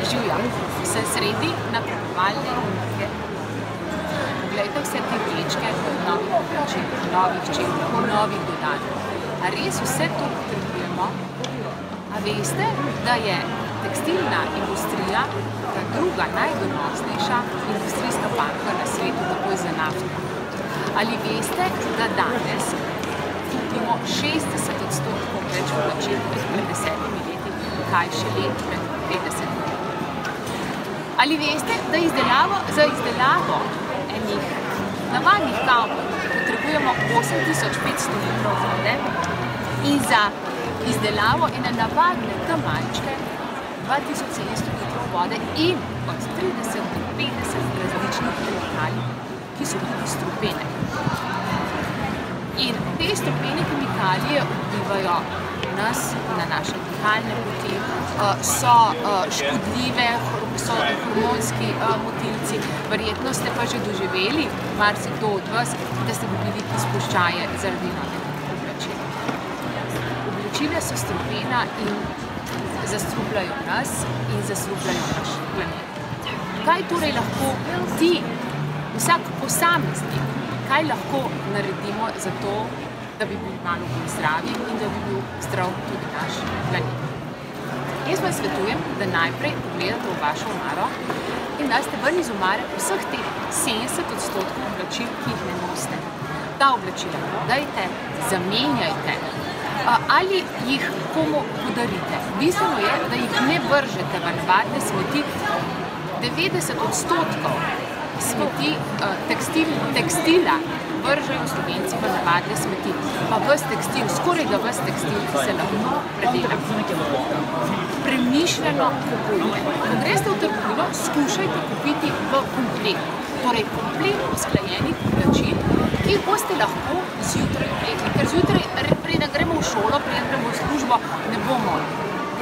Živjo, se sredi nakupovalne knjige. Poglejte vse te vrečke novih oblačil, novih čevljev, novih dodatkov. A res vse to potrebujemo? A veste, da je tekstilna industrija ta druga najdonosnejša industrijska panka na svetu, takoj za nafto? Ali veste, da danes kupimo 60% več oblačil pred 10 leti, kaj šele pred 50 leti? Ali veste, da za izdelavo enih navadnih kavbojk potrebujemo 8500 litrov vode in za izdelavo ene navadne tamačke 2700 litrov vode in od 30 do 50 različnih kemikalij, ki so tudi strupene. In te strupene kemikalije vplivajo nas na naše dihalne poti, so škodljive, so hormonski motilci. Verjetno ste pa že doživeli, marsikdo od vas, da ste dobili izpuščaje zaradi novih oblačil. Oblačila so strupena in zastrupljajo nas in zastrupljajo naš planet. Kaj torej lahko ti, vsak posameznik, kaj lahko naredimo za to, da bi bili malo bolj zdravi in da bi bil zdrav tudi naš planet? Jaz vam svetujem, da najprej pogledate v vašo omaro in da ste ven iz omare vseh teh 70% oblačil, ki jih ne nosite. Ta oblačila prodajte, zamenjajte ali jih komu podarite. Bistveno je, da jih ne vržete v navadne smeti. 90% smeti tekstila vržejo Slovenci v navadne smeti, pa ves tekstil, skoraj da ves tekstil, ki se lahko predela. Premišljeno kupujte. Ko greste v trgovino, skušajte kupiti v komplet. Torej komplet usklajenih oblačil, ki jih boste lahko zjutraj oblekli. Ker zjutraj, preden gremo v šolo, preden gremo v službo, ne bomo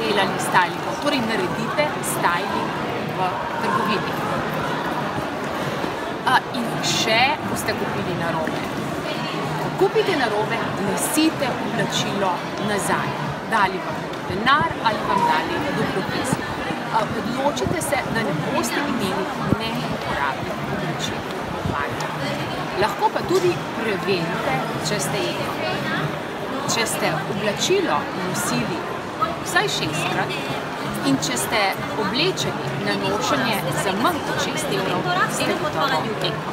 delali stylingov. Torej naredite styling v trgovini. In še boste kupili narobe. Ko kupite narobe, nosite oblačilo nazaj. Dali vam denar ali vam dali dobropis. Odločite se, da ne boste imeli neuporabnih oblačil. Lahko pa tudi preverite, če ste oblačilo nosili vsaj 6-krat in če ste oblečeni na nošenje za manj kot 6 evrov, ste gotovo eko.